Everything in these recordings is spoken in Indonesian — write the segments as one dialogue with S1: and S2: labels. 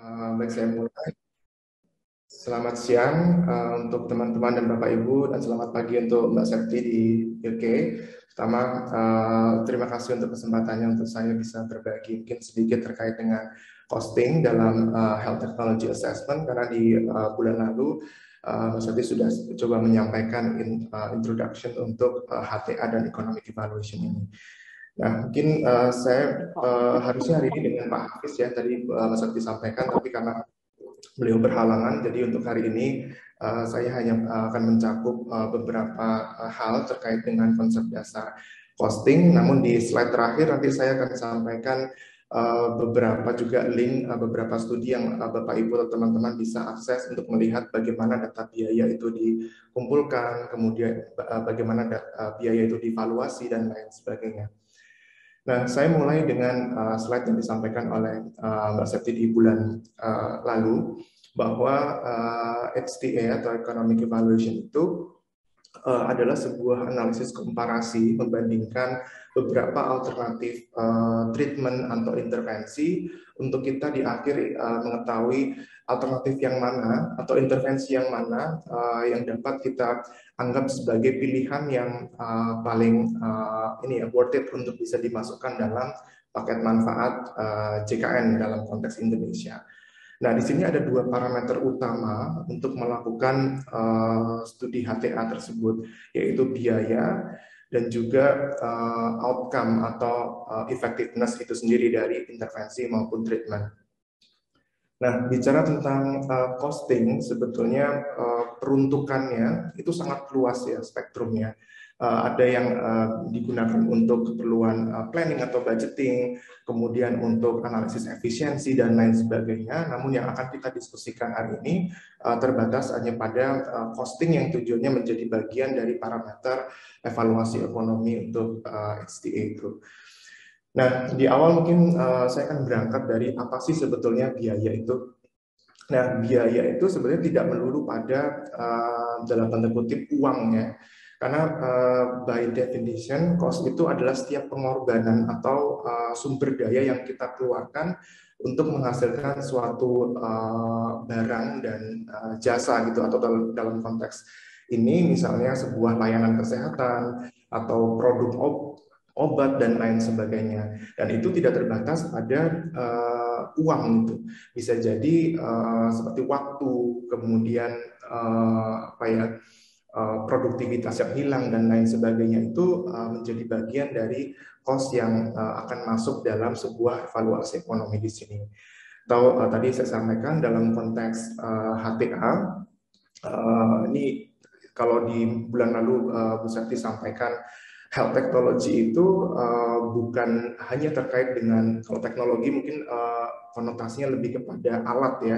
S1: Baik, saya mulai. Selamat siang untuk teman-teman dan Bapak Ibu, dan selamat pagi untuk Mbak Septi di UK. Pertama, terima kasih untuk kesempatannya untuk saya bisa berbagi mungkin sedikit terkait dengan costing dalam Health Technology Assessment, karena di bulan lalu Mbak Septi sudah coba menyampaikan introduction untuk HTA dan Economic Evaluation ini. Nah, mungkin saya harusnya hari ini dengan Pak Hafiz ya, tadi Mas Septi sampaikan, tapi karena beliau berhalangan, jadi untuk hari ini saya hanya akan mencakup beberapa hal terkait dengan konsep dasar costing. Namun di slide terakhir nanti saya akan sampaikan beberapa juga link beberapa studi yang Bapak Ibu atau teman-teman bisa akses untuk melihat bagaimana data biaya itu dikumpulkan, kemudian bagaimana biaya itu dievaluasi dan lain sebagainya. Nah, saya mulai dengan slide yang disampaikan oleh Mbak Septi di bulan lalu, bahwa HTA atau Economic Evaluation itu adalah sebuah analisis komparasi membandingkan beberapa alternatif treatment atau intervensi untuk kita di akhir mengetahui alternatif yang mana atau intervensi yang mana yang dapat kita anggap sebagai pilihan yang paling worth it untuk bisa dimasukkan dalam paket manfaat JKN dalam konteks Indonesia. Nah, di sini ada dua parameter utama untuk melakukan studi HTA tersebut, yaitu biaya dan juga outcome atau effectiveness itu sendiri dari intervensi maupun treatment. Nah, bicara tentang costing, sebetulnya peruntukannya itu sangat luas ya spektrumnya. Ada yang digunakan untuk keperluan planning atau budgeting, kemudian untuk analisis efisiensi dan lain sebagainya. Namun yang akan kita diskusikan hari ini terbatas hanya pada costing yang tujuannya menjadi bagian dari parameter evaluasi ekonomi untuk HTA itu. Nah, di awal mungkin saya akan berangkat dari apa sih sebetulnya biaya itu. Nah, biaya itu sebenarnya tidak melulu pada dalam tanda kutip uang ya. Karena by definition, cost itu adalah setiap pengorbanan atau sumber daya yang kita keluarkan untuk menghasilkan suatu barang dan jasa gitu, atau dalam konteks ini misalnya sebuah layanan kesehatan atau produk obat dan lain sebagainya, dan itu tidak terbatas pada uang itu, bisa jadi seperti waktu, kemudian produktivitas yang hilang dan lain sebagainya, itu menjadi bagian dari cost yang akan masuk dalam sebuah evaluasi ekonomi di sini. Atau tadi saya sampaikan dalam konteks HTA, ini kalau di bulan lalu Bu Sakti sampaikan health technology itu bukan hanya terkait dengan, kalau teknologi mungkin konotasinya lebih kepada alat ya,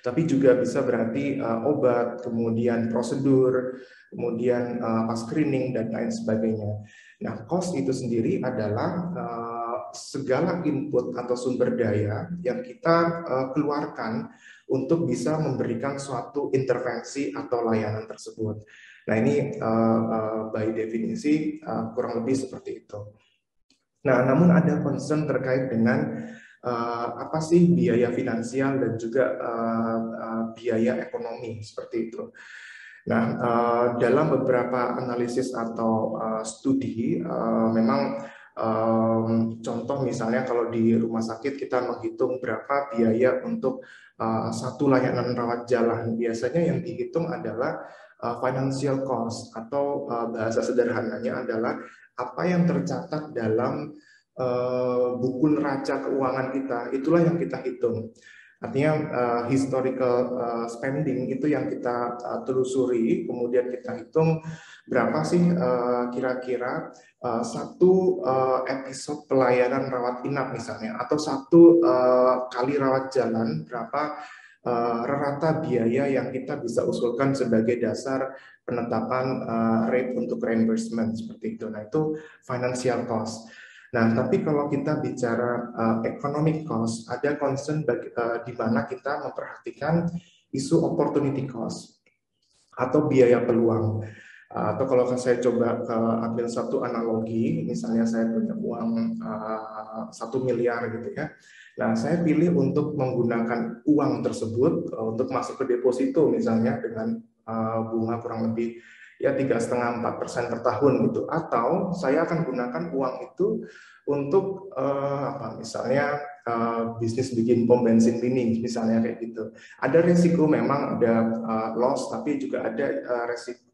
S1: tapi juga bisa berarti obat, kemudian prosedur, kemudian screening dan lain sebagainya. Nah, cost itu sendiri adalah segala input atau sumber daya yang kita keluarkan untuk bisa memberikan suatu intervensi atau layanan tersebut. Nah, ini by definisi kurang lebih seperti itu. Nah, namun ada concern terkait dengan apa sih biaya finansial dan juga biaya ekonomi seperti itu. Nah, dalam beberapa analisis atau studi, memang contoh misalnya kalau di rumah sakit kita menghitung berapa biaya untuk satu layanan rawat jalan, biasanya yang dihitung adalah financial cost, atau bahasa sederhananya adalah apa yang tercatat dalam buku neraca keuangan kita, itulah yang kita hitung. Artinya historical spending itu yang kita telusuri, kemudian kita hitung berapa sih kira-kira satu episode pelayanan rawat inap misalnya, atau satu kali rawat jalan, berapa rata biaya yang kita bisa usulkan sebagai dasar penetapan rate untuk reimbursement seperti itu. Nah, itu financial cost. Nah, tapi kalau kita bicara economic cost, ada concern di mana kita memperhatikan isu opportunity cost atau biaya peluang. Atau kalau saya coba ambil satu analogi, misalnya saya punya uang 1 miliar gitu ya. Nah, saya pilih untuk menggunakan uang tersebut untuk masuk ke deposito misalnya dengan bunga kurang lebih ya 3,5–4% per tahun gitu. Atau saya akan gunakan uang itu untuk apa misalnya bisnis bikin pom bensin ini misalnya kayak gitu. Ada resiko memang ada loss, tapi juga ada resiko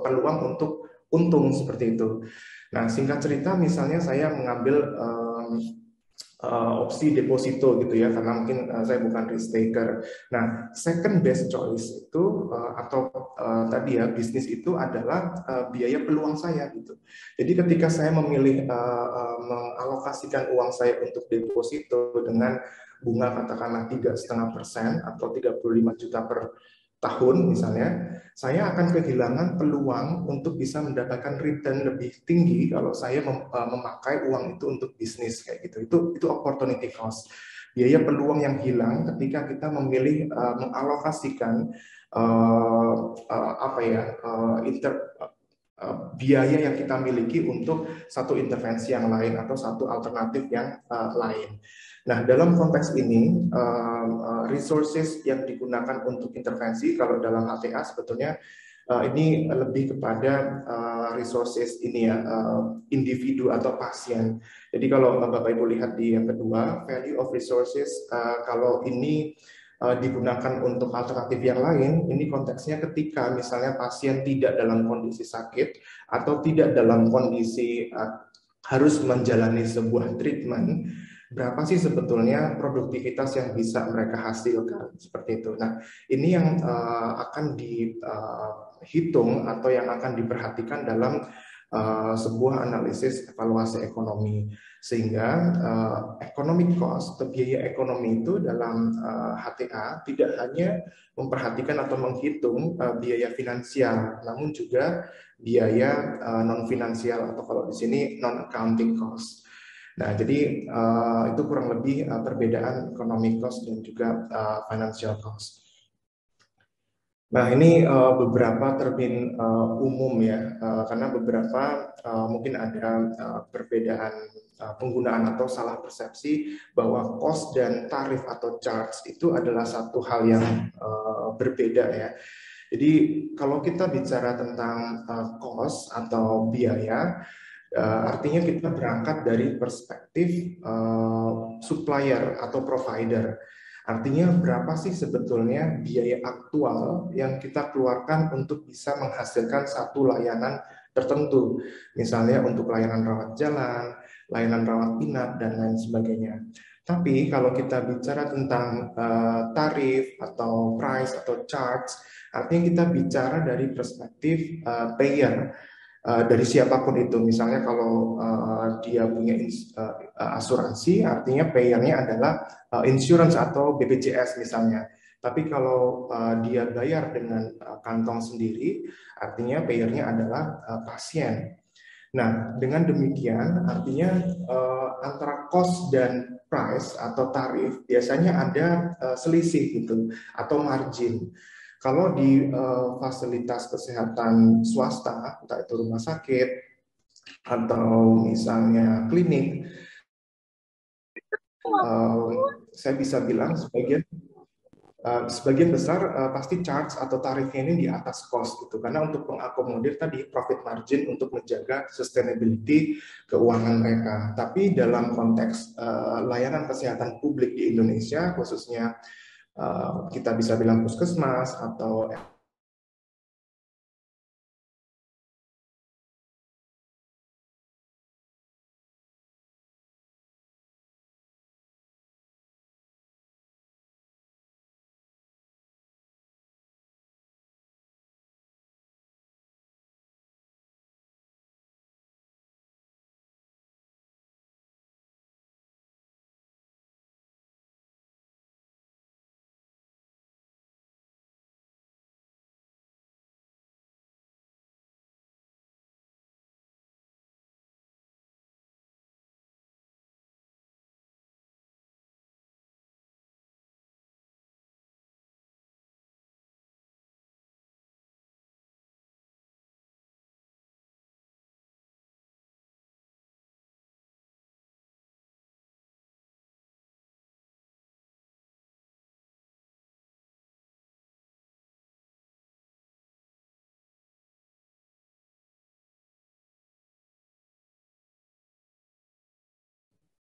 S1: peluang untuk untung seperti itu. Nah, singkat cerita misalnya saya mengambil opsi deposito gitu ya, karena mungkin saya bukan risk taker. Nah, second best choice itu atau tadi ya bisnis itu adalah biaya peluang saya gitu. Jadi ketika saya memilih mengalokasikan uang saya untuk deposito dengan bunga katakanlah 3,5% atau 35 juta per tahun misalnya, saya akan kehilangan peluang untuk bisa mendapatkan return lebih tinggi kalau saya memakai uang itu untuk bisnis kayak gitu. Itu opportunity cost. Biaya peluang yang hilang ketika kita memilih mengalokasikan apa ya biaya yang kita miliki untuk satu intervensi yang lain atau satu alternatif yang lain. Nah, dalam konteks ini, resources yang digunakan untuk intervensi, kalau dalam HTA sebetulnya ini lebih kepada resources ini ya, individu atau pasien. Jadi kalau Bapak Ibu lihat di yang kedua, value of resources, kalau ini digunakan untuk alternatif yang lain, ini konteksnya ketika misalnya pasien tidak dalam kondisi sakit atau tidak dalam kondisi harus menjalani sebuah treatment, berapa sih sebetulnya produktivitas yang bisa mereka hasilkan seperti itu. Nah, ini yang akan dihitung atau yang akan diperhatikan dalam sebuah analisis evaluasi ekonomi, sehingga economic cost atau biaya ekonomi itu dalam HTA tidak hanya memperhatikan atau menghitung biaya finansial, namun juga biaya non finansial atau kalau di sini non accounting cost. Nah, jadi itu kurang lebih perbedaan economic cost dan juga financial cost. Nah, ini beberapa termin umum ya, karena beberapa mungkin ada perbedaan penggunaan atau salah persepsi bahwa cost dan tarif atau charge itu adalah satu hal yang berbeda ya. Jadi kalau kita bicara tentang cost atau biaya, artinya kita berangkat dari perspektif supplier atau provider. Artinya berapa sih sebetulnya biaya aktual yang kita keluarkan untuk bisa menghasilkan satu layanan tertentu. Misalnya untuk layanan rawat jalan, layanan rawat inap, dan lain sebagainya. Tapi kalau kita bicara tentang tarif atau price atau charge, artinya kita bicara dari perspektif payer. Dari siapapun itu, misalnya kalau dia punya asuransi, artinya payernya adalah insurance atau BPJS misalnya. Tapi kalau dia bayar dengan kantong sendiri, artinya payernya adalah pasien. Nah, dengan demikian artinya antara cost dan price atau tarif biasanya ada selisih gitu atau margin. Kalau di fasilitas kesehatan swasta, entah itu rumah sakit atau misalnya klinik, saya bisa bilang sebagian besar pasti charge atau tarifnya ini di atas cost gitu, karena untuk mengakomodir tadi profit margin untuk menjaga sustainability keuangan mereka. Tapi dalam konteks layanan kesehatan publik di Indonesia, khususnya kita bisa bilang puskesmas atau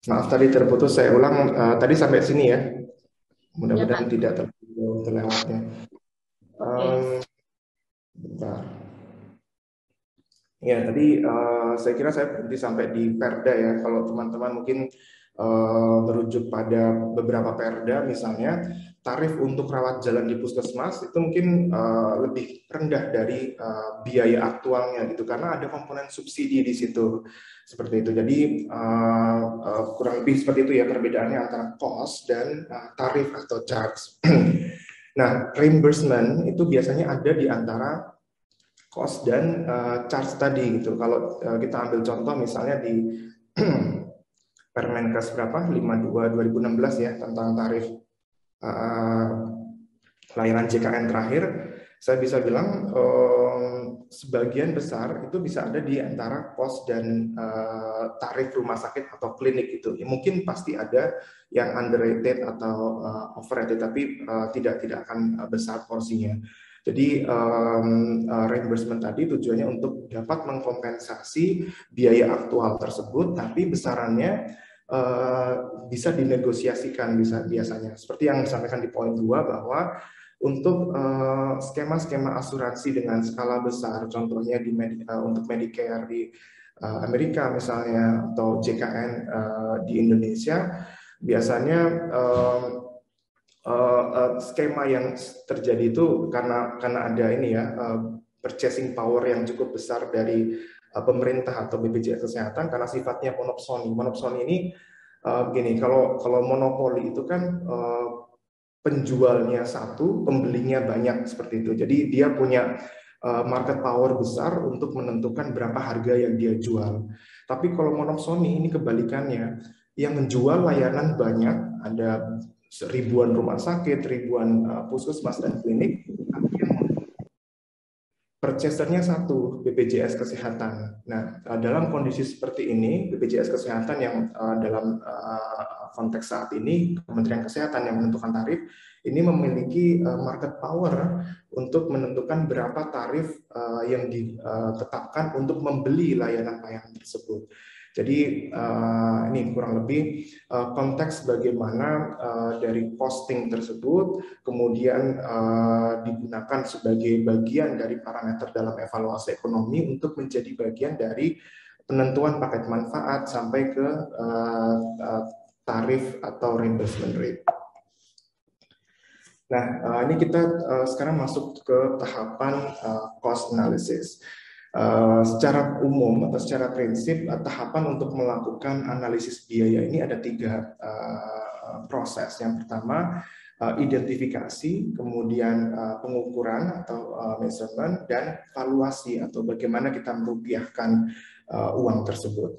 S1: Maaf tadi terputus, saya ulang tadi sampai sini ya.
S2: Ya, Pak.
S1: Mudah-mudahan tidak terlewatnya.
S2: Oke.
S1: Bentar. Ya, tadi saya kira saya berhenti sampai di Perda ya. Kalau teman-teman mungkin merujuk pada beberapa Perda, misalnya tarif untuk rawat jalan di puskesmas itu mungkin lebih rendah dari biaya aktualnya gitu, karena ada komponen subsidi di situ seperti itu. Jadi kurang lebih seperti itu ya perbedaannya antara cost dan tarif atau charge. Nah, reimbursement itu biasanya ada di antara cost dan charge tadi gitu. Kalau kita ambil contoh misalnya di Permenkes berapa 52 2016 ya tentang tarif uh, layanan JKN terakhir, saya bisa bilang sebagian besar itu bisa ada di antara cost dan tarif rumah sakit atau klinik itu. Ya, mungkin pasti ada yang underrated atau overrated, tapi tidak akan besar porsinya. Jadi reimbursement tadi tujuannya untuk dapat mengkompensasi biaya aktual tersebut, tapi besarannya bisa dinegosiasikan biasanya. Seperti yang disampaikan di poin 2 bahwa untuk skema-skema asuransi dengan skala besar, contohnya untuk Medicare di Amerika misalnya atau JKN di Indonesia, biasanya skema yang terjadi itu karena ada ini ya purchasing power yang cukup besar dari pemerintah atau BPJS Kesehatan karena sifatnya monopsoni. Monopsoni ini begini, kalau monopoli itu kan penjualnya satu, pembelinya banyak seperti itu. Jadi dia punya market power besar untuk menentukan berapa harga yang dia jual. Tapi kalau monopsoni ini kebalikannya, yang menjual layanan banyak, ada ribuan rumah sakit, ribuan puskesmas dan klinik, tapi yang purchasernya satu, BPJS Kesehatan. Nah, dalam kondisi seperti ini, BPJS Kesehatan yang dalam konteks saat ini, Kementerian Kesehatan yang menentukan tarif, ini memiliki market power untuk menentukan berapa tarif yang ditetapkan untuk membeli layanan-layanan tersebut. Jadi ini kurang lebih konteks bagaimana dari posting tersebut kemudian digunakan sebagai bagian dari parameter dalam evaluasi ekonomi untuk menjadi bagian dari penentuan paket manfaat sampai ke tarif atau reimbursement rate. Nah, ini kita sekarang masuk ke tahapan cost analysis. Secara umum atau secara prinsip, tahapan untuk melakukan analisis biaya ini ada 3 proses. Yang pertama, identifikasi, kemudian pengukuran atau measurement, dan valuasi atau bagaimana kita merupiahkan uang tersebut.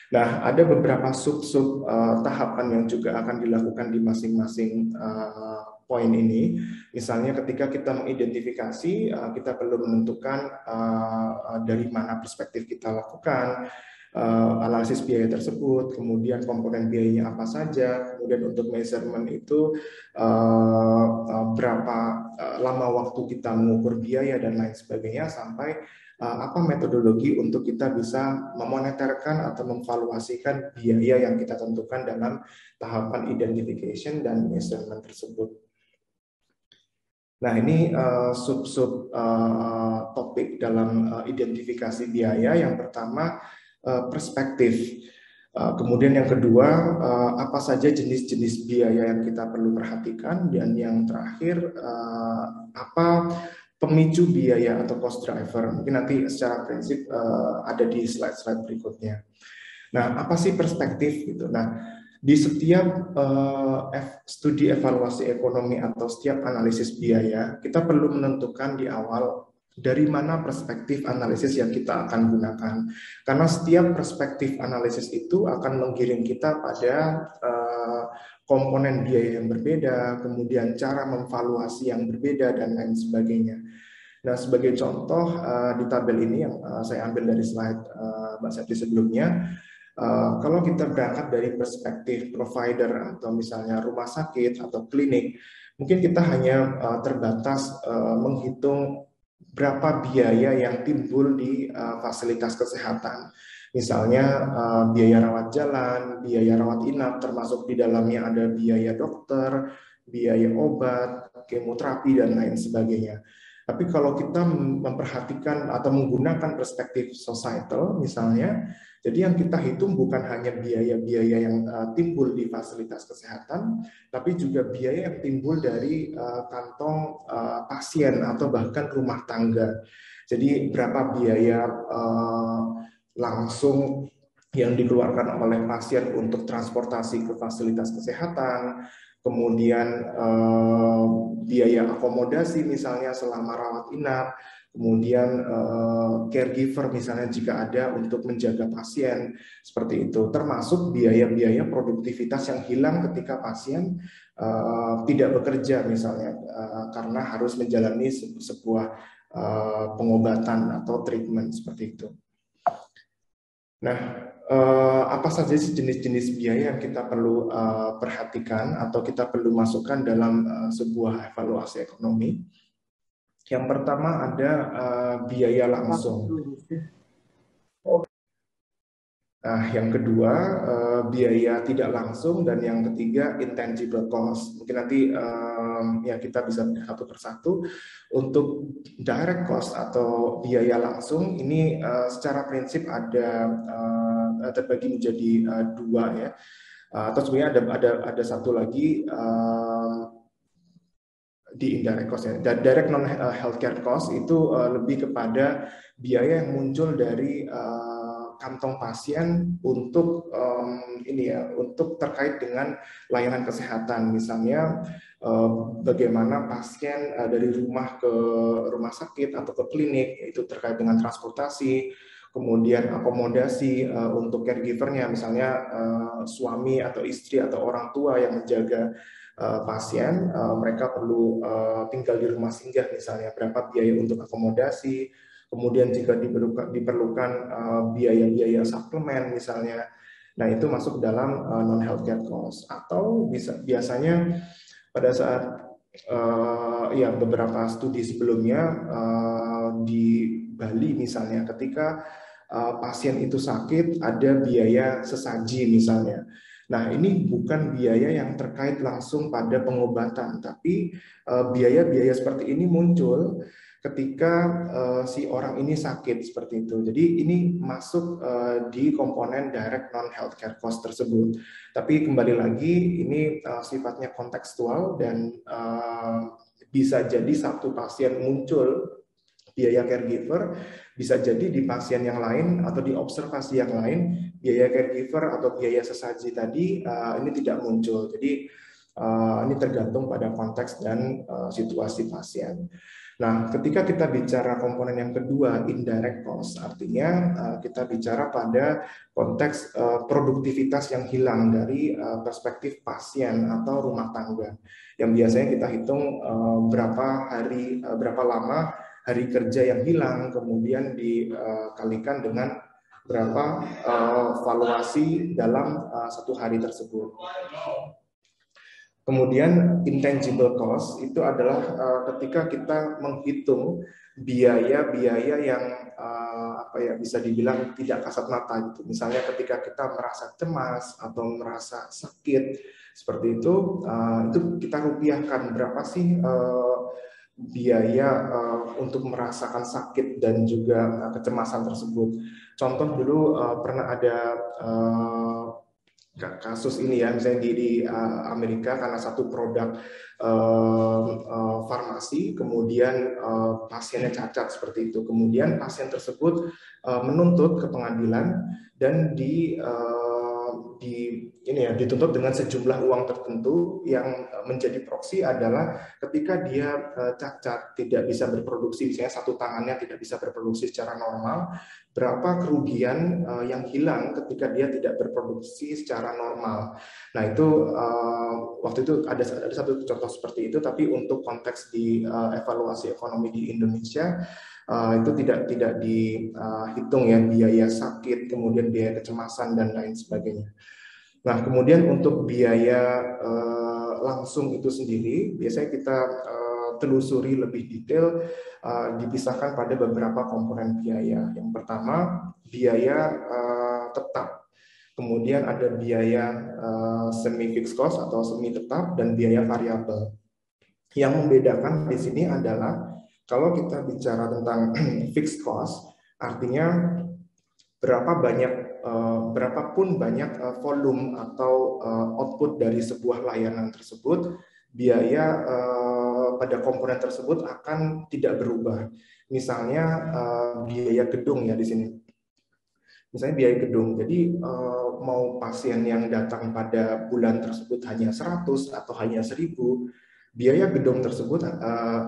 S1: Nah, ada beberapa sub-sub tahapan yang juga akan dilakukan di masing-masing poin ini. Misalnya ketika kita mengidentifikasi, kita perlu menentukan dari mana perspektif kita lakukan analisis biaya tersebut, kemudian komponen biayanya apa saja, kemudian untuk measurement itu berapa lama waktu kita mengukur biaya dan lain sebagainya, sampai apa metodologi untuk kita bisa memoneterkan atau memvaluasikan biaya yang kita tentukan dalam tahapan identification dan measurement tersebut. Nah, ini sub-sub topik dalam identifikasi biaya. Yang pertama, perspektif. Kemudian yang kedua, apa saja jenis-jenis biaya yang kita perlu perhatikan. Dan yang terakhir, apa pemicu biaya atau cost driver. Mungkin nanti secara prinsip ada di slide-slide berikutnya. Nah, apa sih perspektif gitu? Nah, di setiap studi evaluasi ekonomi atau setiap analisis biaya, kita perlu menentukan di awal dari mana perspektif analisis yang kita akan gunakan. Karena setiap perspektif analisis itu akan menggiring kita pada komponen biaya yang berbeda, kemudian cara memvaluasi yang berbeda, dan lain sebagainya. Nah, sebagai contoh di tabel ini yang saya ambil dari slide Mbak Septi sebelumnya, kalau kita berangkat dari perspektif provider atau misalnya rumah sakit atau klinik, mungkin kita hanya terbatas menghitung berapa biaya yang timbul di fasilitas kesehatan. Misalnya biaya rawat jalan, biaya rawat inap, termasuk di dalamnya ada biaya dokter, biaya obat, kemoterapi, dan lain sebagainya. Tapi kalau kita memperhatikan atau menggunakan perspektif societal misalnya, jadi yang kita hitung bukan hanya biaya-biaya yang timbul di fasilitas kesehatan, tapi juga biaya yang timbul dari kantong pasien atau bahkan rumah tangga. Jadi berapa biaya langsung yang dikeluarkan oleh pasien untuk transportasi ke fasilitas kesehatan, kemudian biaya akomodasi misalnya selama rawat inap, kemudian caregiver misalnya jika ada untuk menjaga pasien, seperti itu. Termasuk biaya-biaya produktivitas yang hilang ketika pasien tidak bekerja misalnya karena harus menjalani sebuah pengobatan atau treatment seperti itu. Nah, apa saja sih jenis-jenis biaya yang kita perlu perhatikan atau kita perlu masukkan dalam sebuah evaluasi ekonomi? Yang pertama ada biaya langsung. Nah, yang kedua biaya tidak langsung, dan yang ketiga intangible cost. Mungkin nanti ya kita bisa satu persatu. Untuk direct cost atau biaya langsung ini secara prinsip ada terbagi menjadi dua ya. Atau sebenarnya ada satu lagi di indirect cost ya. Direct non healthcare cost itu lebih kepada biaya yang muncul dari kantong pasien untuk ini ya, untuk terkait dengan layanan kesehatan, misalnya bagaimana pasien dari rumah ke rumah sakit atau ke klinik, itu terkait dengan transportasi, kemudian akomodasi untuk caregivernya, misalnya suami atau istri atau orang tua yang menjaga pasien, mereka perlu tinggal di rumah singgah misalnya, berapa biaya untuk akomodasi. Kemudian jika diperlukan biaya-biaya suplemen misalnya, nah itu masuk dalam non healthcare cost. Atau biasanya pada saat ya beberapa studi sebelumnya di Bali misalnya, ketika pasien itu sakit ada biaya sesaji misalnya. Nah, ini bukan biaya yang terkait langsung pada pengobatan, tapi biaya-biaya seperti ini muncul ketika si orang ini sakit seperti itu. Jadi ini masuk di komponen direct non healthcare cost tersebut. Tapi kembali lagi ini sifatnya kontekstual, dan bisa jadi satu pasien muncul biaya caregiver, bisa jadi di pasien yang lain atau di observasi yang lain biaya caregiver atau biaya sesaji tadi ini tidak muncul. Jadi ini tergantung pada konteks dan situasi pasien. Nah, ketika kita bicara komponen yang kedua, indirect cost, artinya kita bicara pada konteks produktivitas yang hilang dari perspektif pasien atau rumah tangga, yang biasanya kita hitung berapa lama hari kerja yang hilang, kemudian dikalikan dengan berapa valuasi dalam satu hari tersebut. Kemudian intangible cost itu adalah ketika kita menghitung biaya-biaya yang apa ya, bisa dibilang tidak kasat mata gitu. Misalnya ketika kita merasa cemas atau merasa sakit seperti itu kita rupiahkan berapa sih biaya untuk merasakan sakit dan juga kecemasan tersebut. Contoh dulu pernah ada kasus ini ya, misalnya di Amerika, karena satu produk farmasi, kemudian pasiennya cacat seperti itu. Kemudian pasien tersebut menuntut ke pengadilan dan dituntut dengan sejumlah uang tertentu, yang menjadi proksi adalah ketika dia cacat, tidak bisa berproduksi, misalnya satu tangannya tidak bisa berproduksi secara normal, berapa kerugian yang hilang ketika dia tidak berproduksi secara normal. Nah itu waktu itu ada satu contoh seperti itu, tapi untuk konteks di evaluasi ekonomi di Indonesia itu tidak dihitung ya, biaya sakit, kemudian biaya kecemasan dan lain sebagainya. Nah, kemudian untuk biaya langsung itu sendiri, biasanya kita telusuri lebih detail, dipisahkan pada beberapa komponen biaya. Yang pertama, biaya tetap. Kemudian ada biaya semi fixed cost atau semi tetap dan biaya variabel. Yang membedakan di sini adalah kalau kita bicara tentang fixed cost, artinya berapapun banyak volume atau output dari sebuah layanan tersebut, biaya pada komponen tersebut akan tidak berubah. Misalnya biaya gedung ya di sini. Misalnya biaya gedung. Jadi mau pasien yang datang pada bulan tersebut hanya 100 atau hanya 1000, biaya gedung tersebut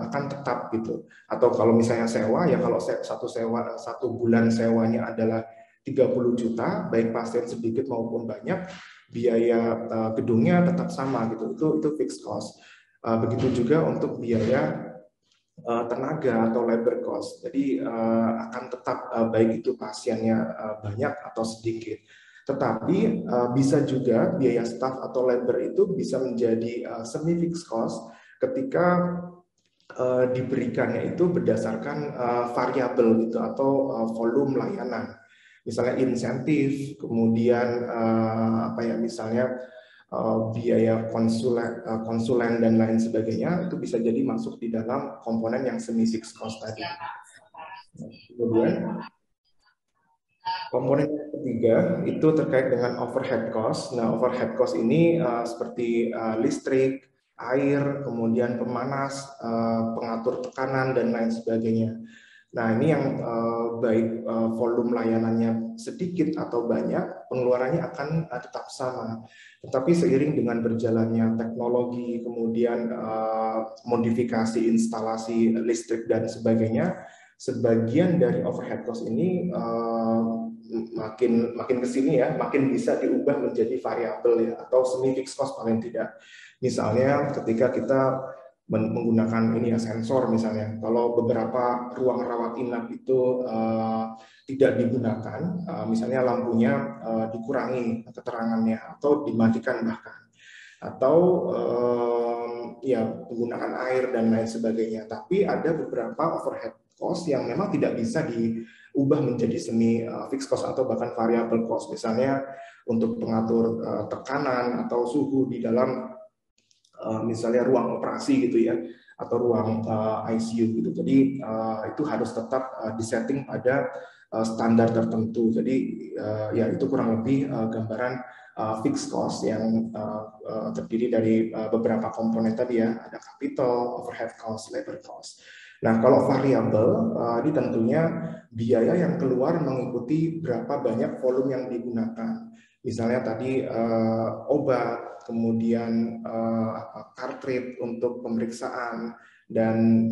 S1: akan tetap gitu. Atau kalau misalnya sewa, ya kalau satu bulan sewanya adalah 30 juta, baik pasien sedikit maupun banyak, biaya gedungnya tetap sama gitu. Itu fixed cost. Begitu juga untuk biaya tenaga atau labor cost. Jadi akan tetap baik itu pasiennya banyak atau sedikit. Tetapi bisa juga biaya staff atau labor itu bisa menjadi semi fixed cost ketika diberikannya itu berdasarkan variabel gitu atau volume layanan. Misalnya insentif, kemudian misalnya biaya konsulen dan lain sebagainya, itu bisa jadi masuk di dalam komponen yang semi fixed cost tadi. Kemudian komponen yang ketiga itu terkait dengan overhead cost. Nah, overhead cost ini seperti listrik, air, kemudian pemanas, pengatur tekanan dan lain sebagainya. Nah, ini yang baik volume layanannya sedikit atau banyak, pengeluarannya akan tetap sama. Tetapi seiring dengan berjalannya teknologi, kemudian modifikasi instalasi listrik dan sebagainya, sebagian dari overhead cost ini makin ke sini ya, makin bisa diubah menjadi variabel ya, atau semi fixed cost paling tidak. Misalnya ketika kita menggunakan ini ya sensor misalnya, kalau beberapa ruang rawat inap itu tidak digunakan, misalnya lampunya dikurangi keterangannya atau dimatikan bahkan, atau ya menggunakan air dan lain sebagainya. Tapi ada beberapa overhead cost yang memang tidak bisa diubah menjadi semi fixed cost atau bahkan variable cost, misalnya untuk pengatur tekanan atau suhu di dalam misalnya ruang operasi gitu ya, atau ruang ICU gitu. Jadi itu harus tetap disetting pada standar tertentu. Jadi ya itu kurang lebih gambaran fixed cost yang terdiri dari beberapa komponen tadi ya, ada capital, overhead cost, labor cost. Nah, kalau variabel ini tentunya biaya yang keluar mengikuti berapa banyak volume yang digunakan. Misalnya tadi obat, kemudian cartridge untuk pemeriksaan, dan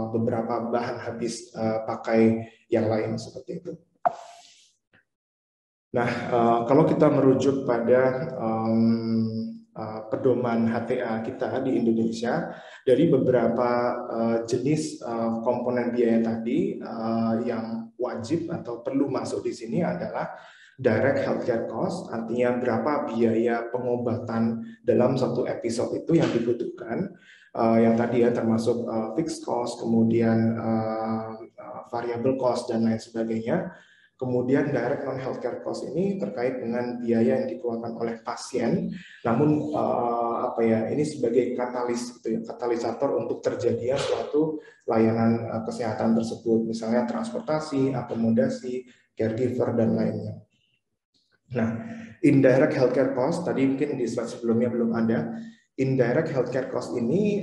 S1: beberapa bahan habis pakai yang lain seperti itu. Nah, kalau kita merujuk pada pedoman HTA kita di Indonesia, dari beberapa jenis komponen biaya tadi yang wajib atau perlu masuk di sini adalah direct healthcare cost, artinya berapa biaya pengobatan dalam satu episode itu yang dibutuhkan, yang tadi ya termasuk fixed cost, kemudian variable cost dan lain sebagainya. Kemudian direct non healthcare cost ini terkait dengan biaya yang dikeluarkan oleh pasien, namun ini sebagai katalis gitu ya, katalisator untuk terjadinya suatu layanan kesehatan tersebut, misalnya transportasi, akomodasi, caregiver dan lainnya. Nah, indirect healthcare cost tadi mungkin di slide sebelumnya belum ada. Indirect healthcare cost ini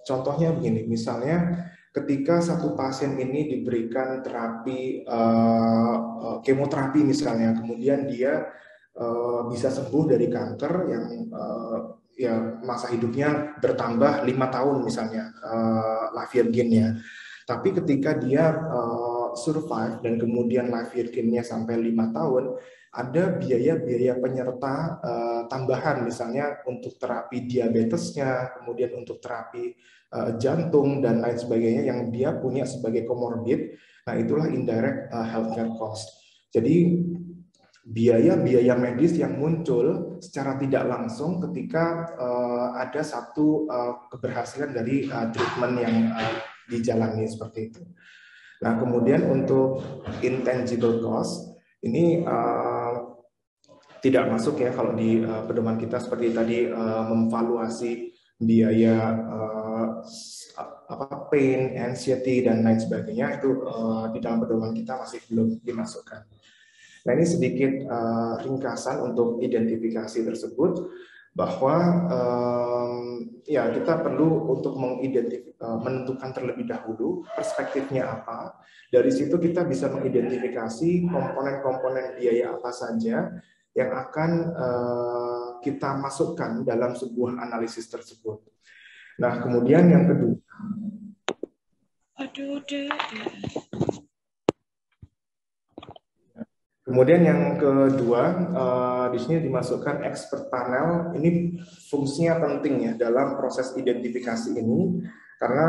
S1: contohnya begini, misalnya ketika satu pasien ini diberikan terapi kemoterapi misalnya, kemudian dia bisa sembuh dari kanker yang ya masa hidupnya bertambah 5 tahun misalnya life year gain-nya. Tapi ketika dia survive dan kemudian life year gain-nya sampai 5 tahun, ada biaya-biaya penyerta tambahan, misalnya untuk terapi diabetesnya, kemudian untuk terapi jantung dan lain sebagainya yang dia punya sebagai comorbid. Nah, itulah indirect healthcare cost. Jadi biaya-biaya medis yang muncul secara tidak langsung ketika ada satu keberhasilan dari treatment yang dijalani seperti itu. Nah, kemudian untuk intangible cost Ini tidak masuk ya kalau di pedoman kita seperti tadi memvaluasi biaya pain, anxiety dan lain sebagainya itu di dalam pedoman kita masih belum dimasukkan. Nah, ini sedikit ringkasan untuk identifikasi tersebut bahwa ya kita perlu untuk menentukan terlebih dahulu perspektifnya apa. Dari situ kita bisa mengidentifikasi komponen-komponen biaya apa saja yang akan kita masukkan dalam sebuah analisis tersebut. Nah, kemudian yang kedua, di sini dimasukkan expert panel. Ini fungsinya penting ya dalam proses identifikasi ini karena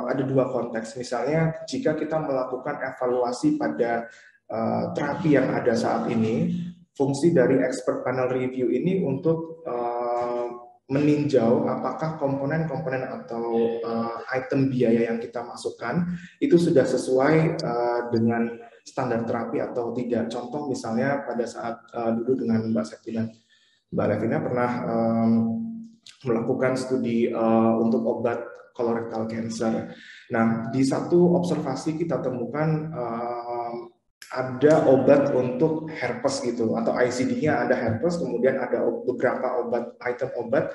S1: ada dua konteks. Misalnya jika kita melakukan evaluasi pada terapi yang ada saat ini, fungsi dari expert panel review ini untuk meninjau apakah komponen-komponen atau item biaya yang kita masukkan itu sudah sesuai dengan standar terapi atau tidak. Contoh misalnya pada saat dulu dengan Mbak Septi dan Mbak Levina pernah melakukan studi untuk obat colorectal cancer. Nah, di satu observasi kita temukan ada obat untuk herpes gitu, atau ICD-nya ada herpes, kemudian ada beberapa item obat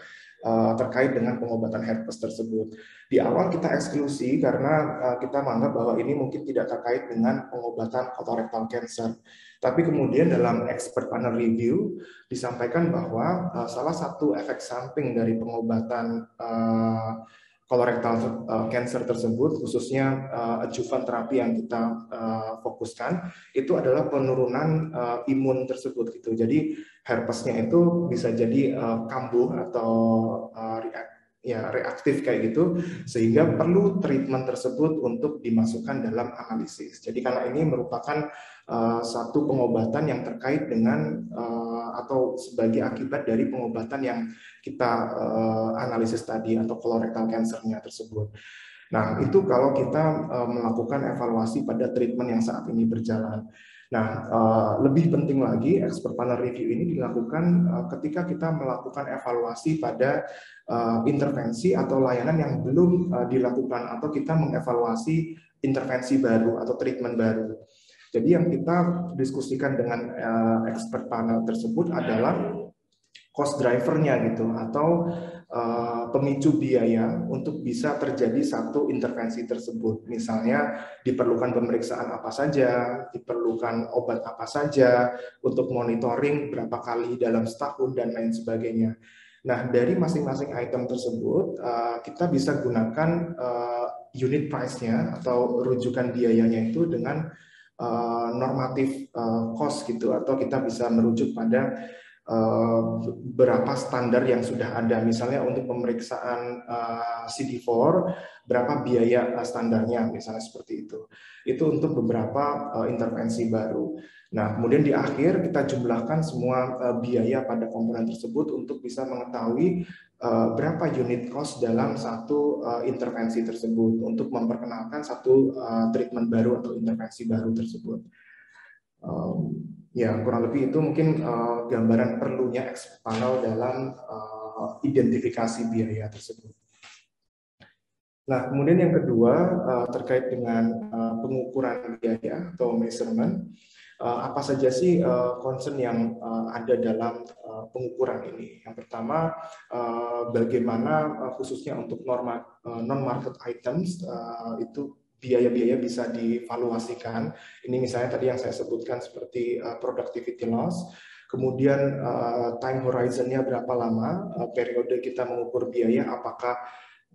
S1: terkait dengan pengobatan herpes tersebut. Di awal kita eksklusi karena kita menganggap bahwa ini mungkin tidak terkait dengan pengobatan colorectal cancer. Tapi kemudian dalam expert panel review disampaikan bahwa salah satu efek samping dari pengobatan colorectal cancer tersebut, khususnya adjuvant terapi yang kita fokuskan, itu adalah penurunan imun tersebut gitu. Jadi herpesnya itu bisa jadi kambuh atau reaktif kayak gitu, sehingga perlu treatment tersebut untuk dimasukkan dalam analisis. Jadi karena ini merupakan satu pengobatan yang terkait dengan atau sebagai akibat dari pengobatan yang kita analisis tadi atau colorectal cancer-nya tersebut. Nah, itu kalau kita melakukan evaluasi pada treatment yang saat ini berjalan. Nah, lebih penting lagi, expert panel review ini dilakukan ketika kita melakukan evaluasi pada intervensi atau layanan yang belum dilakukan, atau kita mengevaluasi intervensi baru atau treatment baru. Jadi yang kita diskusikan dengan expert panel tersebut adalah cost driver-nya gitu, atau pemicu biaya untuk bisa terjadi satu intervensi tersebut. Misalnya diperlukan pemeriksaan apa saja, diperlukan obat apa saja, untuk monitoring berapa kali dalam setahun dan lain sebagainya. Nah, dari masing-masing item tersebut kita bisa gunakan unit price-nya atau rujukan biayanya itu dengan normatif cost gitu, atau kita bisa merujuk pada berapa standar yang sudah ada. Misalnya untuk pemeriksaan CD4 berapa biaya standarnya, misalnya seperti itu. Itu untuk beberapa intervensi baru. Nah, kemudian di akhir kita jumlahkan semua biaya pada komponen tersebut untuk bisa mengetahui berapa unit cost dalam satu intervensi tersebut untuk memperkenalkan satu treatment baru atau intervensi baru tersebut. Ya, kurang lebih itu mungkin gambaran perlunya expert panel dalam identifikasi biaya tersebut. Nah, kemudian yang kedua terkait dengan pengukuran biaya atau measurement. Apa saja sih concern yang ada dalam pengukuran ini? Yang pertama, bagaimana khususnya untuk non-market items itu biaya-biaya bisa divaluasikan. Ini misalnya tadi yang saya sebutkan seperti productivity loss, kemudian time horizon-nya berapa lama, periode kita mengukur biaya, apakah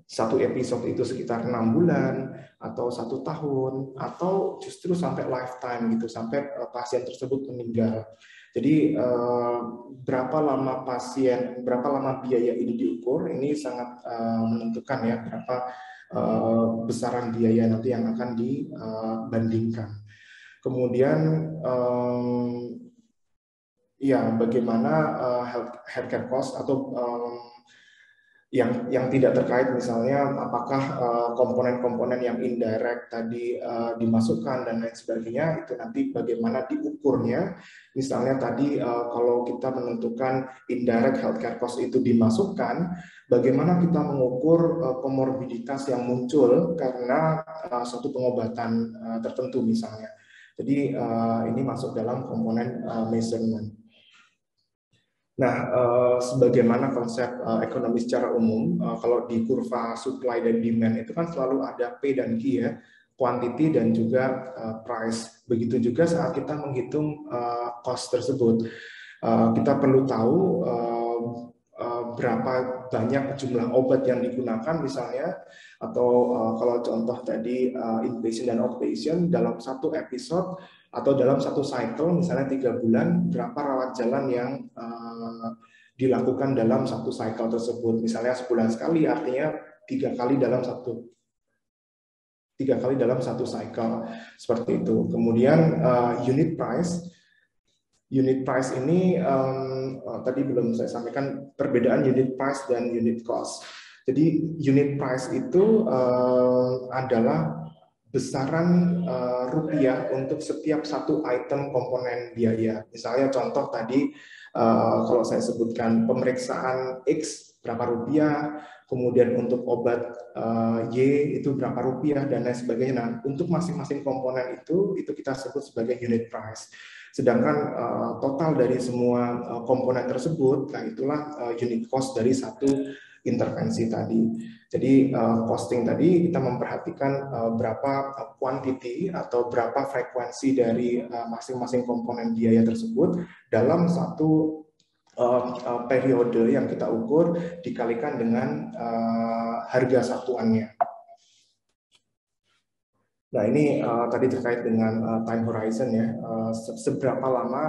S1: satu episode itu sekitar 6 bulan, atau 1 tahun, atau justru sampai lifetime gitu, sampai pasien tersebut meninggal. Jadi berapa lama biaya ini diukur, ini sangat menentukan ya berapa besaran biaya nanti yang akan dibandingkan. Kemudian ya bagaimana healthcare cost atau yang tidak terkait misalnya apakah komponen-komponen yang indirect tadi dimasukkan dan lain sebagainya, itu nanti bagaimana diukurnya. Misalnya tadi kalau kita menentukan indirect healthcare cost itu dimasukkan, bagaimana kita mengukur komorbiditas yang muncul karena suatu pengobatan tertentu misalnya. Jadi ini masuk dalam komponen measurement. Nah, sebagaimana konsep ekonomi secara umum, kalau di kurva supply dan demand itu kan selalu ada P dan Q ya, quantity dan juga price. Begitu juga saat kita menghitung cost tersebut, kita perlu tahu berapa banyak jumlah obat yang digunakan misalnya, atau kalau contoh tadi inpatient dan outpatient dalam satu episode atau dalam satu cycle misalnya 3 bulan, berapa rawat jalan yang dilakukan dalam satu cycle tersebut. Misalnya sebulan sekali, artinya 3 kali dalam satu cycle seperti itu. Kemudian unit price ini tadi belum saya sampaikan perbedaan unit price dan unit cost. Jadi unit price itu adalah besaran rupiah untuk setiap satu item komponen biaya. Misalnya contoh tadi kalau saya sebutkan pemeriksaan X berapa rupiah, kemudian untuk obat Y itu berapa rupiah dan lain sebagainya. Nah, untuk masing-masing komponen itu kita sebut sebagai unit price. Sedangkan total dari semua komponen tersebut, nah itulah unit cost dari satu intervensi tadi. Jadi costing tadi kita memperhatikan berapa quantity atau berapa frekuensi dari masing-masing komponen biaya tersebut dalam satu periode yang kita ukur dikalikan dengan harga satuannya. Nah ini tadi terkait dengan time horizon ya, seberapa lama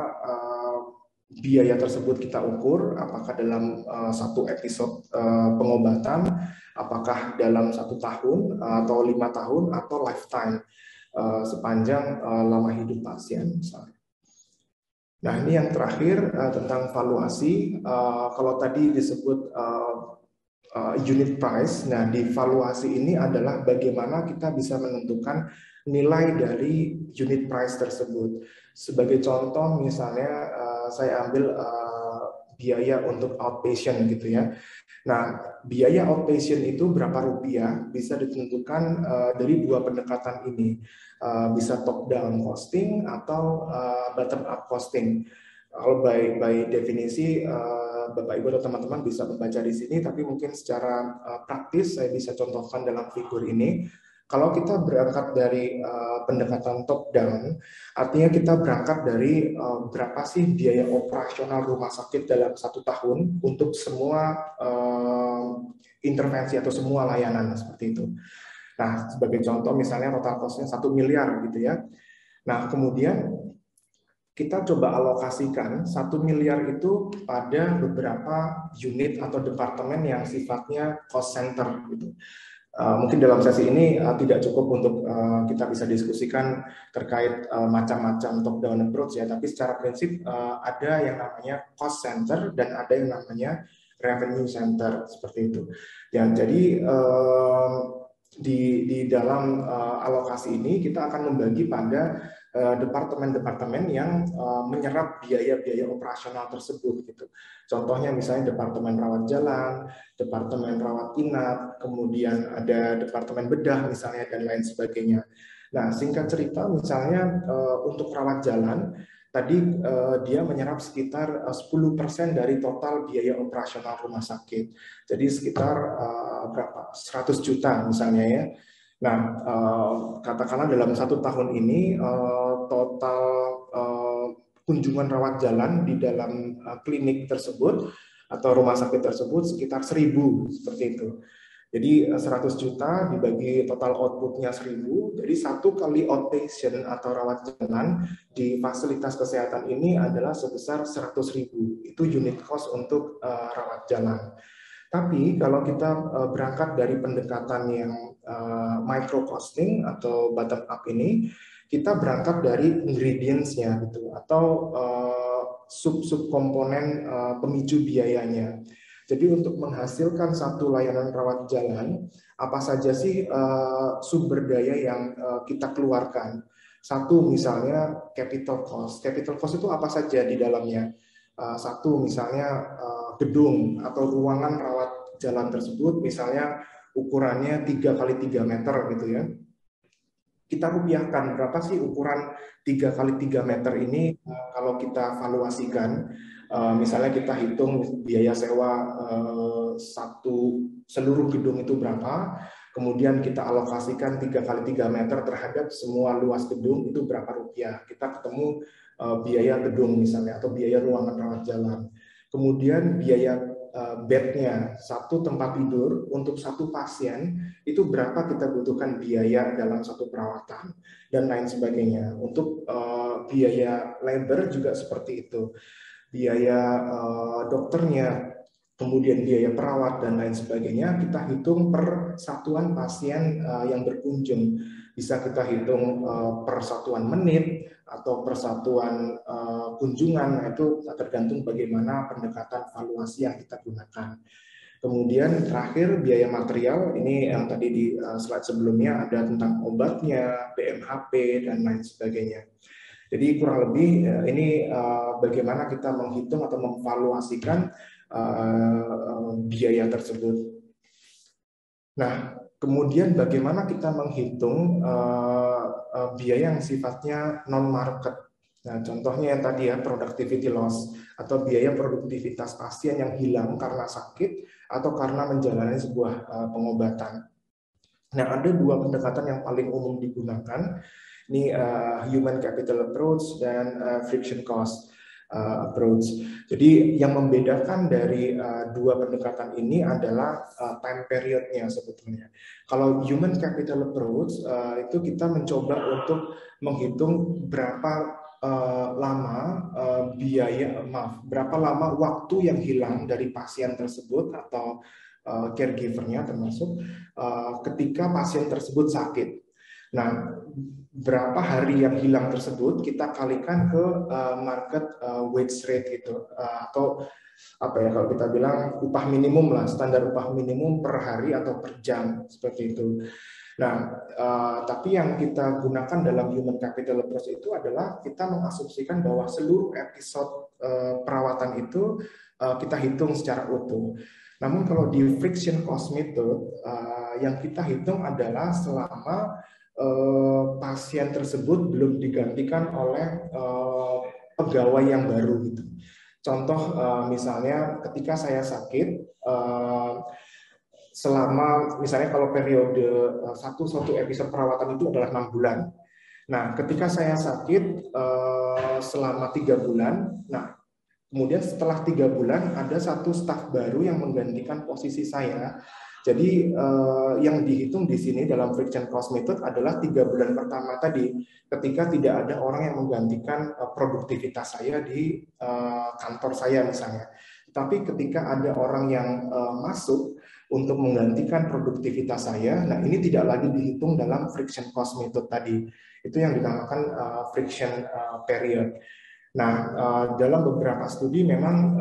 S1: biaya tersebut kita ukur, apakah dalam satu episode pengobatan, apakah dalam 1 tahun atau 5 tahun atau lifetime sepanjang lama hidup pasien misalnya. Nah ini yang terakhir tentang valuasi. Kalau tadi disebut unit price, nah di valuasi ini adalah bagaimana kita bisa menentukan nilai dari unit price tersebut. Sebagai contoh misalnya saya ambil biaya untuk outpatient gitu ya. Nah, biaya outpatient itu berapa rupiah bisa ditentukan dari 2 pendekatan ini. Bisa top down costing atau bottom up costing. Kalau by definisi Bapak Ibu atau teman-teman bisa membaca di sini, tapi mungkin secara praktis saya bisa contohkan dalam figur ini. Kalau kita berangkat dari pendekatan top down, artinya kita berangkat dari berapa sih biaya operasional rumah sakit dalam 1 tahun untuk semua intervensi atau semua layanan seperti itu. Nah, sebagai contoh misalnya total cost-nya 1 miliar gitu ya. Nah, kemudian kita coba alokasikan 1 miliar itu pada beberapa unit atau departemen yang sifatnya cost center gitu. Mungkin dalam sesi ini tidak cukup untuk kita bisa diskusikan terkait macam-macam top down approach ya, tapi secara prinsip ada yang namanya cost center dan ada yang namanya revenue center seperti itu. Ya, jadi di dalam alokasi ini kita akan membagi pada departemen-departemen yang menyerap biaya-biaya operasional tersebut gitu. Contohnya misalnya departemen rawat jalan, departemen rawat inap, kemudian ada departemen bedah misalnya dan lain sebagainya. Nah, singkat cerita misalnya untuk rawat jalan tadi dia menyerap sekitar 10% dari total biaya operasional rumah sakit. Jadi sekitar berapa? 100 juta misalnya ya. Nah, katakanlah dalam 1 tahun ini total kunjungan rawat jalan di dalam klinik tersebut atau rumah sakit tersebut sekitar 1.000 seperti itu. Jadi 100 juta dibagi total outputnya 1.000, jadi 1 kali outpatient atau rawat jalan di fasilitas kesehatan ini adalah sebesar 100.000. Itu unit cost untuk rawat jalan. Tapi kalau kita berangkat dari pendekatan yang micro costing atau bottom up ini, kita berangkat dari ingredients-nya gitu atau sub-sub komponen pemicu biayanya. Jadi untuk menghasilkan satu layanan rawat jalan, apa saja sih sumber daya yang kita keluarkan? Satu misalnya capital cost. Capital cost itu apa saja di dalamnya? Satu misalnya gedung atau ruangan rawat jalan tersebut, misalnya ukurannya 3 kali 3 meter gitu ya. Kita rupiahkan berapa sih ukuran 3 kali 3 meter ini kalau kita valuasikan. Misalnya kita hitung biaya sewa seluruh gedung itu berapa, kemudian kita alokasikan 3 kali 3 meter terhadap semua luas gedung itu berapa rupiah. Kita ketemu biaya gedung misalnya atau biaya ruangan rawat jalan. Kemudian biaya bednya, satu tempat tidur untuk satu pasien itu berapa kita butuhkan biaya dalam satu perawatan dan lain sebagainya. Untuk biaya labor juga seperti itu, biaya dokternya, kemudian biaya perawat dan lain sebagainya kita hitung per satuan pasien yang berkunjung. Bisa kita hitung per satuan menit atau per satuan kunjungan, itu tergantung bagaimana pendekatan valuasi yang kita gunakan. Kemudian terakhir biaya material, ini yang tadi di slide sebelumnya ada tentang obatnya, BMHP dan lain sebagainya. Jadi kurang lebih ini bagaimana kita menghitung atau memvaluasikan biaya tersebut. Nah, kemudian bagaimana kita menghitung biaya yang sifatnya non-market. Nah, contohnya yang tadi ya, productivity loss atau biaya produktivitas pasien yang hilang karena sakit atau karena menjalani sebuah pengobatan. Nah, ada dua pendekatan yang paling umum digunakan. Ini human capital approach dan friction cost approach. Jadi yang membedakan dari dua pendekatan ini adalah time periodnya sebetulnya. Kalau human capital approach itu kita mencoba untuk menghitung berapa berapa lama waktu yang hilang dari pasien tersebut atau caregiver-nya termasuk ketika pasien tersebut sakit. Nah, berapa hari yang hilang tersebut kita kalikan ke market wage rate gitu, atau apa ya kalau kita bilang upah minimum lah, standar upah minimum per hari atau per jam seperti itu. Nah, tapi yang kita gunakan dalam human capital approach itu adalah kita mengasumsikan bahwa seluruh episode perawatan itu kita hitung secara utuh. Namun kalau di friction cost method yang kita hitung adalah selama pasien tersebut belum digantikan oleh pegawai yang baru gitu. Contoh misalnya ketika saya sakit, selama misalnya kalau periode satu episode perawatan itu adalah 6 bulan. Nah, ketika saya sakit selama 3 bulan, nah kemudian setelah 3 bulan ada satu staf baru yang menggantikan posisi saya. Jadi yang dihitung di sini dalam friction cost method adalah 3 bulan pertama tadi, ketika tidak ada orang yang menggantikan produktivitas saya di kantor saya misalnya. Tapi ketika ada orang yang masuk untuk menggantikan produktivitas saya, nah ini tidak lagi dihitung dalam friction cost method tadi. Itu yang dinamakan friction period. Nah, dalam beberapa studi memang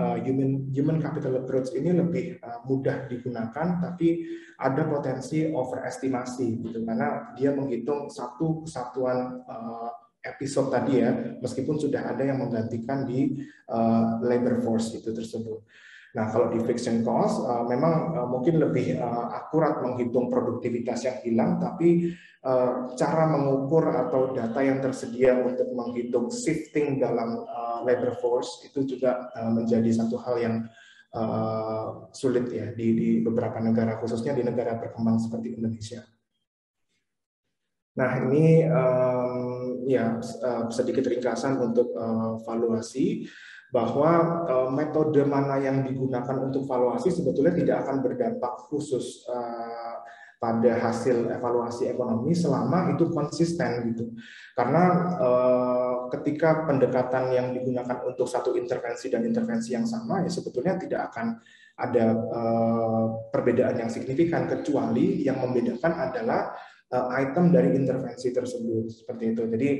S1: human capital approach ini lebih mudah digunakan, tapi ada potensi overestimasi gitu, karena dia menghitung satu kesatuan episode tadi ya, meskipun sudah ada yang menggantikan di labor force itu tersebut. Nah, kalau di friction cost memang mungkin lebih akurat menghitung produktivitas yang hilang, tapi cara mengukur atau data yang tersedia untuk menghitung shifting dalam labor force itu juga menjadi satu hal yang sulit ya di beberapa negara, khususnya di negara berkembang seperti Indonesia. Nah, ini ya sedikit ringkasan untuk valuasi, bahwa metode mana yang digunakan untuk valuasi sebetulnya tidak akan berdampak khusus pada hasil evaluasi ekonomi selama itu konsisten gitu. Karena ketika pendekatan yang digunakan untuk satu intervensi dan intervensi yang sama, ya sebetulnya tidak akan ada perbedaan yang signifikan, kecuali yang membedakan adalah item dari intervensi tersebut seperti itu. Jadi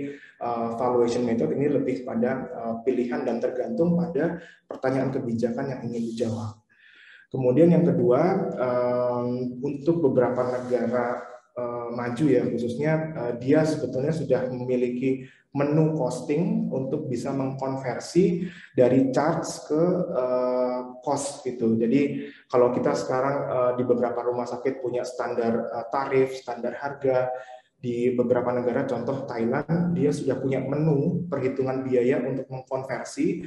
S1: valuation method ini lebih pada pilihan dan tergantung pada pertanyaan kebijakan yang ingin dijawab. Kemudian yang kedua, untuk beberapa negara maju ya khususnya, dia sebetulnya sudah memiliki menu costing untuk bisa mengkonversi dari charge ke cost gitu. Jadi kalau kita sekarang di beberapa rumah sakit punya standar tarif, standar harga, di beberapa negara, contoh Thailand, dia sudah punya menu perhitungan biaya untuk mengkonversi.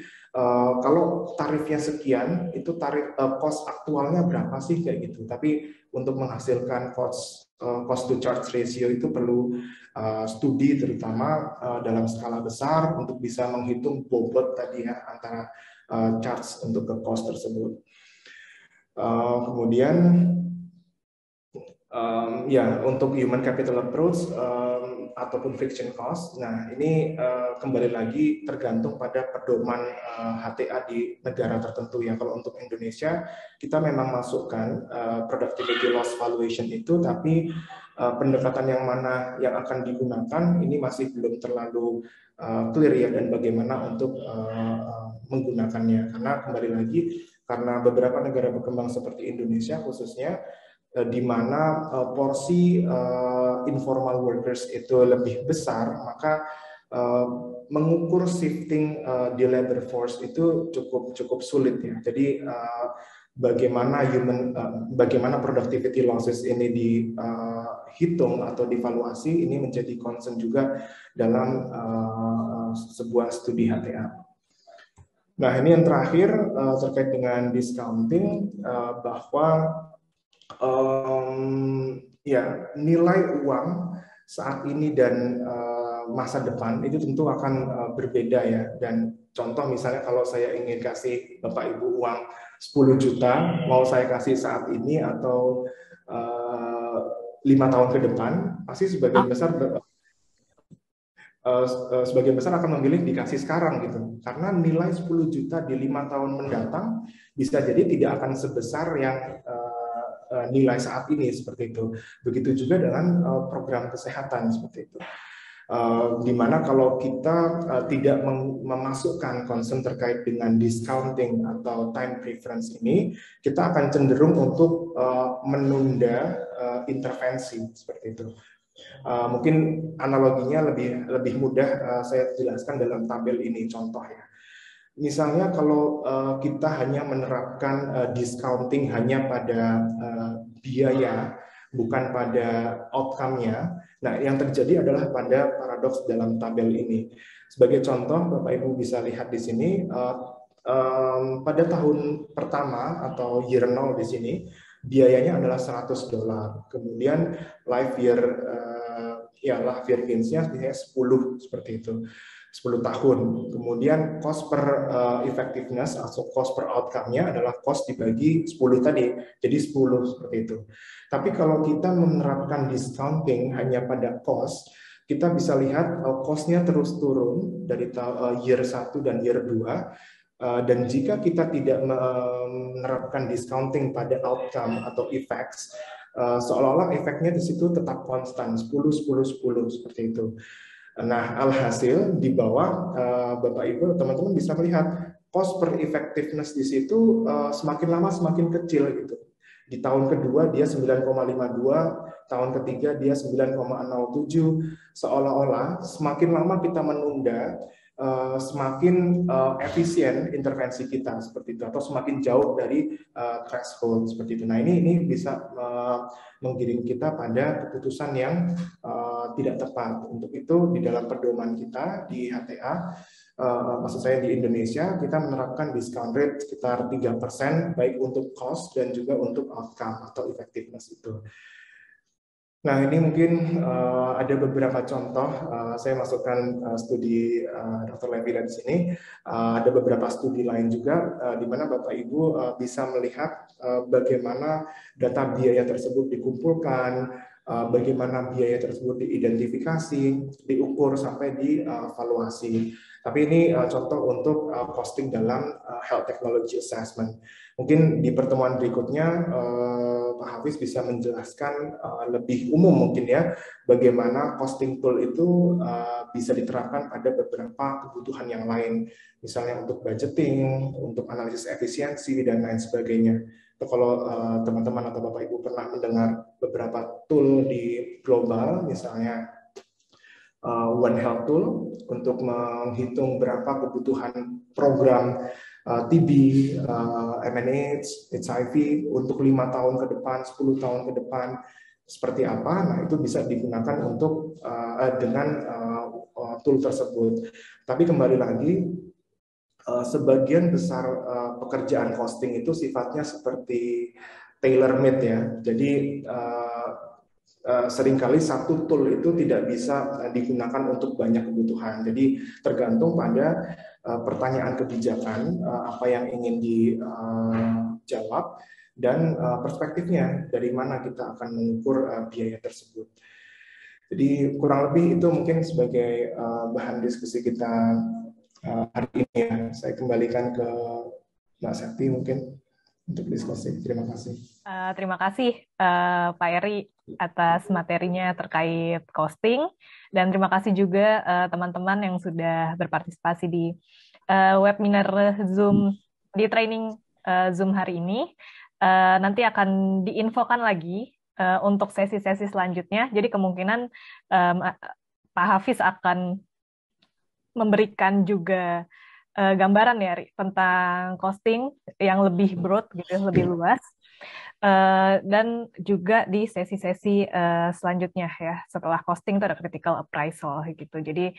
S1: Kalau tarifnya sekian, itu tarif cost aktualnya berapa sih kayak gitu. Tapi untuk menghasilkan cost to charge ratio itu perlu studi terutama dalam skala besar untuk bisa menghitung bobot tadi ya antara charge untuk ke cost tersebut. Kemudian ya untuk human capital approach ataupun friction cost, nah ini kembali lagi tergantung pada pedoman HTA di negara tertentu ya. Kalau untuk Indonesia kita memang masukkan productivity loss valuation itu, tapi pendekatan yang mana yang akan digunakan ini masih belum terlalu clear ya, dan bagaimana untuk menggunakannya, karena kembali lagi karena beberapa negara berkembang seperti Indonesia khususnya, di mana porsi informal workers itu lebih besar, maka mengukur shifting di labor force itu cukup sulit ya. Jadi bagaimana productivity losses ini dihitung atau divaluasi ini menjadi concern juga dalam sebuah studi HTA. Nah, ini yang terakhir terkait dengan discounting, bahwa ya nilai uang saat ini dan masa depan itu tentu akan berbeda ya. Dan contoh misalnya kalau saya ingin kasih Bapak Ibu uang 10 juta, mau saya kasih saat ini atau 5 tahun ke depan, pasti sebagian besar akan memilih dikasih sekarang gitu. Karena nilai 10 juta di 5 tahun mendatang bisa jadi tidak akan sebesar yang nilai saat ini seperti itu. Begitu juga dengan program kesehatan seperti itu. Di mana kalau kita tidak memasukkan concern terkait dengan discounting atau time preference ini, kita akan cenderung untuk menunda intervensi seperti itu. Mungkin analoginya lebih mudah saya jelaskan dalam tabel ini, contoh ya. Misalnya kalau kita hanya menerapkan discounting hanya pada biaya, bukan pada outcome-nya, nah yang terjadi adalah pada paradoks dalam tabel ini. Sebagai contoh, Bapak Ibu bisa lihat di sini, pada tahun pertama atau year 0 di sini, biayanya adalah $100. Kemudian life year gains-nya 10 seperti itu. 10 tahun. Kemudian cost per effectiveness atau cost per outcome-nya adalah cost dibagi 10 tadi. Jadi 10 seperti itu. Tapi kalau kita menerapkan discounting hanya pada cost, kita bisa lihat cost-nya terus turun dari year 1 dan year 2. Dan jika kita tidak menerapkan discounting pada outcome atau effects, seolah-olah efeknya di situ tetap konstan 10 10 10 seperti itu. Nah, alhasil di bawah Bapak Ibu teman-teman bisa melihat cost per effectiveness di situ semakin lama semakin kecil gitu. Di tahun kedua dia 9,52, tahun ketiga dia 9,07. Seolah-olah semakin lama kita menunda, semakin efisien intervensi kita seperti itu, atau semakin jauh dari threshold seperti itu. Nah, ini bisa menggiring kita pada keputusan yang tidak tepat. Untuk itu di dalam pedoman kita di HTA, maksud saya di Indonesia, kita menerapkan discount rate sekitar 3% baik untuk cost dan juga untuk outcome atau effectiveness itu. Nah, ini mungkin ada beberapa contoh. Saya masukkan studi Dr. Levi di sini. Ada beberapa studi lain juga di mana Bapak Ibu bisa melihat bagaimana data biaya tersebut dikumpulkan, bagaimana biaya tersebut diidentifikasi, diukur sampai dievaluasi. Tapi ini contoh untuk costing dalam health technology assessment. Mungkin di pertemuan berikutnya Pak Hafiz bisa menjelaskan lebih umum mungkin ya, bagaimana costing tool itu bisa diterapkan pada beberapa kebutuhan yang lain, misalnya untuk budgeting, untuk analisis efisiensi dan lain sebagainya. Itu kalau teman-teman atau Bapak Ibu pernah mendengar beberapa tool di global, misalnya One Health Tool untuk menghitung berapa kebutuhan program TB, MNH, HIV untuk 5 tahun ke depan, 10 tahun ke depan, seperti apa. Nah, itu bisa digunakan untuk dengan tool tersebut. Tapi kembali lagi, sebagian besar pekerjaan costing itu sifatnya seperti tailor made ya. Jadi seringkali satu tool itu tidak bisa digunakan untuk banyak kebutuhan. Jadi tergantung pada pertanyaan kebijakan, apa yang ingin dijawab, dan perspektifnya dari mana kita akan mengukur biaya tersebut. Jadi kurang lebih itu mungkin sebagai bahan diskusi kita hari ini ya. Saya kembalikan ke Mbak Septi mungkin untuk diskusi. Terima kasih.
S2: Terima kasih Pak Eri atas materinya terkait costing, dan terima kasih juga teman-teman yang sudah berpartisipasi di webinar Zoom di training Zoom hari ini. Nanti akan diinfokan lagi untuk sesi-sesi selanjutnya. Jadi kemungkinan Pak Hafiz akan memberikan juga gambaran ya Ri, tentang costing yang lebih broad gitu, lebih luas. Dan juga di sesi-sesi selanjutnya ya, setelah costing itu ada critical appraisal gitu. Jadi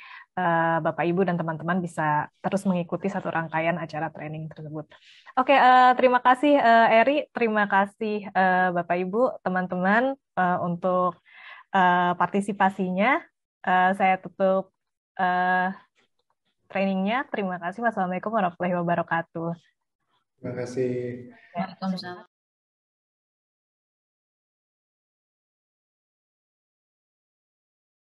S2: Bapak Ibu dan teman-teman bisa terus mengikuti satu rangkaian acara training tersebut. Oke, terima kasih Eri, terima kasih Bapak Ibu, teman-teman untuk partisipasinya. Saya tutup trainingnya. Terima kasih. Wassalamualaikum warahmatullahi wabarakatuh.
S1: Terima kasih.
S2: Waalaikumsalam.